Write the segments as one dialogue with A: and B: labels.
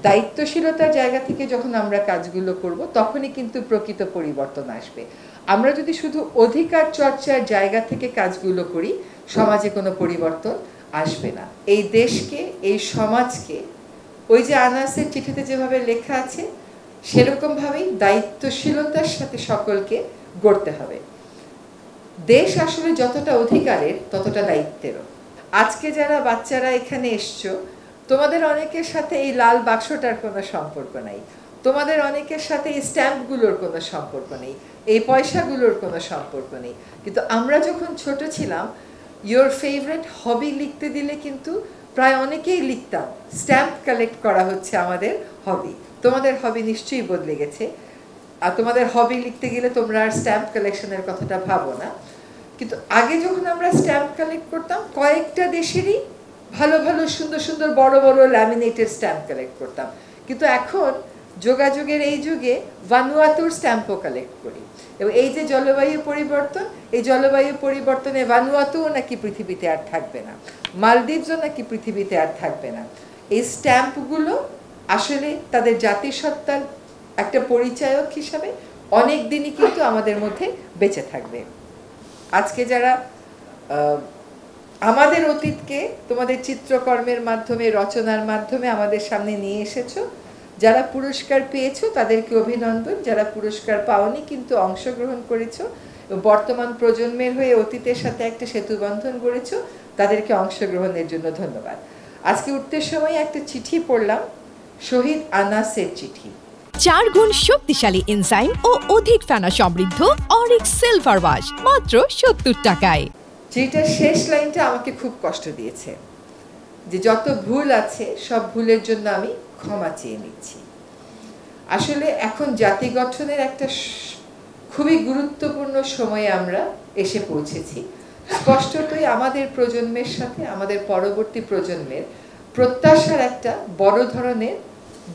A: দায়িত্বশীলতার জায়গা থেকে যখন আমরা কাজগুলো করব তখনই কিন্তু প্রকৃত পরিবর্তন আসবে। আমরা যদি শুধু অধিকার চর্চার জায়গা থেকে কাজগুলো করি সমাজে কোনো পরিবর্তন আসবে না। এই দেশকে, এই সমাজকে ওই যে আনাসের চিঠিতে যেভাবে লেখা আছে সেরকমভাবেই দায়িত্বশীলতার সাথে সকলকে গড়তে হবে। দেশ আসলে যতটা অধিকারের ততটা দায়িত্বেরও। আজকে যারা বাচ্চারা এখানে এসছো তোমাদের অনেকের সাথে এই লাল বাক্সটার কোনো সম্পর্ক নাই, তোমাদের অনেকের সাথে এই স্ট্যাম্পগুলোর কোনো সম্পর্ক নেই, এই পয়সাগুলোর কোনো সম্পর্ক নেই। কিন্তু আমরা যখন ছোট ছিলাম ইয়োর ফেভারিট হবি লিখতে দিলে কিন্তু প্রায় অনেকেই লিখতাম স্ট্যাম্প কালেক্ট করা হচ্ছে আমাদের হবি। তোমাদের হবি নিশ্চয়ই বদলে গেছে, আর তোমাদের হবি লিখতে গেলে তোমরা আর স্ট্যাম্প কালেকশনের কথাটা ভাবো না। কিন্তু আগে যখন আমরা স্ট্যাম্প কালেক্ট করতাম কয়েকটা দেশেরই ভালো ভালো সুন্দর সুন্দর বড় বড় ল্যামিনেটেড স্ট্যাম্প কালেক্ট করতাম। কিন্তু এখন যোগাযোগের এই যুগে ভানুয়াতুর স্ট্যাম্পও কালেক্ট করি। এবং এই যে জলবায়ু পরিবর্তন, এই জলবায়ু পরিবর্তনে ভানুয়াতুও নাকি পৃথিবীতে আর থাকবে না, মালদ্বীপও নাকি পৃথিবীতে আর থাকবে না। এই স্ট্যাম্পগুলো আসলে তাদের জাতিসত্তার একটা পরিচায়ক হিসাবে অনেক দিনই কিন্তু আমাদের মধ্যে বেঁচে থাকবে। আজকে যারা আমাদের অতীতকে তোমাদের চিত্রকর্মের মাধ্যমে, রচনার মাধ্যমে আমাদের সামনে নিয়ে এসেছো, যারা পুরস্কার পেয়েছো তাদেরকে অভিনন্দন, যারা পুরস্কার পাওনি কিন্তু অংশগ্রহণ করেছো, বর্তমান প্রজন্মের হয়ে অতীতের সাথে একটা সেতুবন্ধন গড়েছো, তাদেরকে অংশগ্রহণের জন্য ধন্যবাদ। আজকে উঠতে সময় একটা চিঠি পড়লাম, শহীদ আনাসের চিঠি।
B: 4 গুণ শক্তিশালী এনজাইম ও অধিক ফেনা সমৃদ্ধ অরিক্স সিলভার ওয়াশ মাত্র 70 টাকায়।
A: যেটা শেষ লাইনটা আমাকে খুব কষ্ট দিয়েছে, যে যত ভুল আছে সব ভুলের জন্য আমি ক্ষমা চেয়ে নিচ্ছি। আসলে এখন জাতি গঠনের একটা খুবই গুরুত্বপূর্ণ সময়ে আমরা এসে পৌঁছেছি। স্পষ্টতই আমাদের প্রজন্মের সাথে আমাদের পরবর্তী প্রজন্মের প্রত্যাশার একটা বড় ধরনের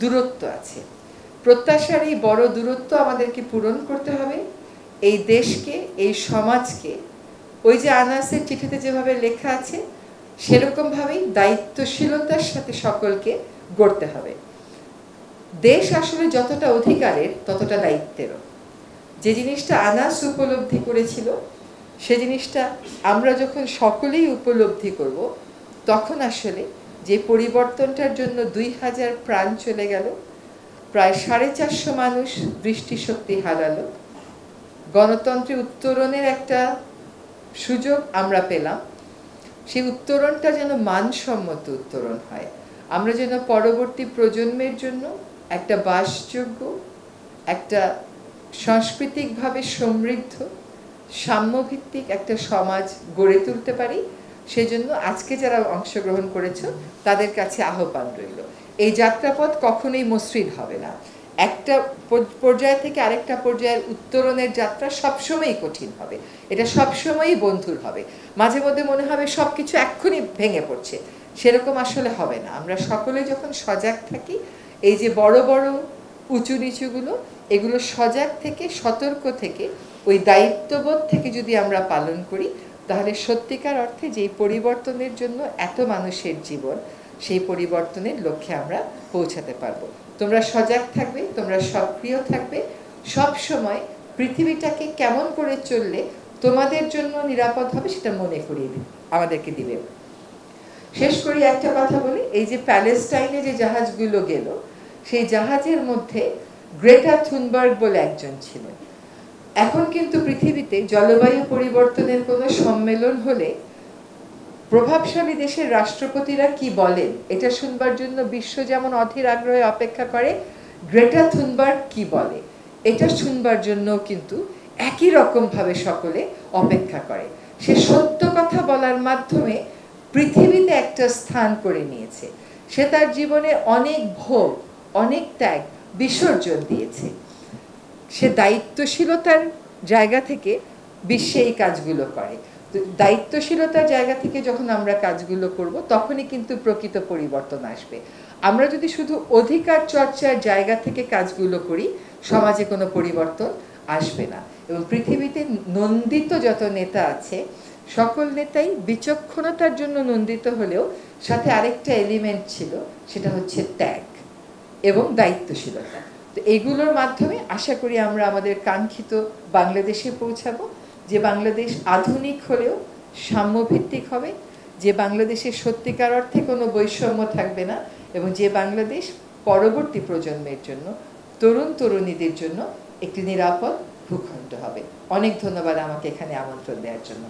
A: দূরত্ব আছে। প্রত্যাশার এই বড় দূরত্ব আমাদেরকে পূরণ করতে হবে। এই দেশকে, এই সমাজকে ওই যে আনাসের চিঠিতে যেভাবে লেখা আছে সেরকমভাবেই দায়িত্বশীলতার সাথে সকলকে গড়তে হবে। দেশ আসলে যতটা অধিকারের ততটা দায়িত্বেরও। যে জিনিসটা আনাস উপলব্ধি করেছিল সে জিনিসটা আমরা যখন সকলেই উপলব্ধি করব তখন আসলে যে পরিবর্তনটার জন্য 2000 প্রাণ চলে গেল, প্রায় 450 মানুষ দৃষ্টিশক্তি হারালো, গণতন্ত্রে উত্তরণের একটা সুযোগ আমরা পেলাম, সেই উত্তরণটা যেন মানসম্মত উত্তরণ হয়। আমরা যেন পরবর্তী প্রজন্মের জন্য একটা বাসযোগ্য, একটা সাংস্কৃতিকভাবে সমৃদ্ধ, সাম্যভিত্তিক একটা সমাজ গড়ে তুলতে পারি। সেজন্য আজকে যারা অংশগ্রহণ করেছো তাদের কাছে আহ্বান রইল, এই যাত্রাপথ কখনোই মসৃণ হবে না। একটা পর্যায় থেকে আরেকটা পর্যায়ের উত্তরণের যাত্রা সবসময়ই কঠিন হবে, এটা সবসময়ই বন্ধুর হবে। মাঝে মধ্যে মনে হবে সব কিছু এক্ষুনি ভেঙে পড়ছে, সেরকম আসলে হবে না। আমরা সকলে যখন সজাগ থাকি, এই যে বড় বড় উঁচু নিচুগুলো এগুলো সজাগ থেকে, সতর্ক থেকে, ওই দায়িত্ববোধ থেকে যদি আমরা পালন করি তাহলে সত্যিকার অর্থে যেই পরিবর্তনের জন্য এত মানুষের জীবন, সেই পরিবর্তনের লক্ষ্যে আমরা পৌঁছাতে পারবো। তোমরা সজাগ থাকবে, তোমরা সক্রিয় থাকবে, সব সময় পৃথিবীটাকে কেমন করে চললে তোমাদের জন্য নিরাপদ হবে সেটা মনে করিয়ে আমাদেরকে দিবে। শেষ করি একটা কথা বলি, এই যে প্যালেস্টাইনে যে জাহাজগুলো গেল সেই জাহাজের মধ্যে গ্রেটা থুনবার্গ বলে একজন ছিলেন। এখন কিন্তু পৃথিবীতে জলবায়ু পরিবর্তনের কোনো সম্মেলন হলে প্রভাবশালী দেশের রাষ্ট্রপতিরা কি বলেন এটা শুনবার জন্য বিশ্ব যেমন অধীর আগ্রহে অপেক্ষা করে, গ্রেটা থুনবার্গ কি বলে এটা শুনবার জন্য কিন্তু একই রকমভাবে সকলে অপেক্ষা করে। সে সত্য কথা বলার মাধ্যমে পৃথিবীতে একটা স্থান করে নিয়েছে। সে তার জীবনে অনেক ভোগ, অনেক ত্যাগ বিসর্জন দিয়েছে। সে দায়িত্বশীলতার জায়গা থেকে বিশ্বে এই কাজগুলো করে। দায়িত্বশীলতার জায়গা থেকে যখন আমরা কাজগুলো করব তখনই কিন্তু প্রকৃত পরিবর্তন আসবে। আমরা যদি শুধু অধিকার চর্চার জায়গা থেকে কাজগুলো করি সমাজে কোনো পরিবর্তন আসবে না। এবং পৃথিবীতে নন্দিত যত নেতা আছে সকল নেতাই বিচক্ষণতার জন্য নন্দিত হলেও সাথে আরেকটা এলিমেন্ট ছিল, সেটা হচ্ছে ত্যাগ। এবং দায়িত্বশীলতা। তো এগুলোর মাধ্যমে আশা করি আমরা আমাদের কাঙ্ক্ষিত বাংলাদেশে পৌঁছাবো, যে বাংলাদেশ আধুনিক হলেও সাম্যভিত্তিক হবে, যে বাংলাদেশে সত্যিকার অর্থে কোনো বৈষম্য থাকবে না, এবং যে বাংলাদেশ পরবর্তী প্রজন্মের জন্য, তরুণ তরুণীদের জন্য একটি নিরাপদ ভূখণ্ড হবে। অনেক ধন্যবাদ আমাকে এখানে আমন্ত্রণ দেওয়ার জন্য।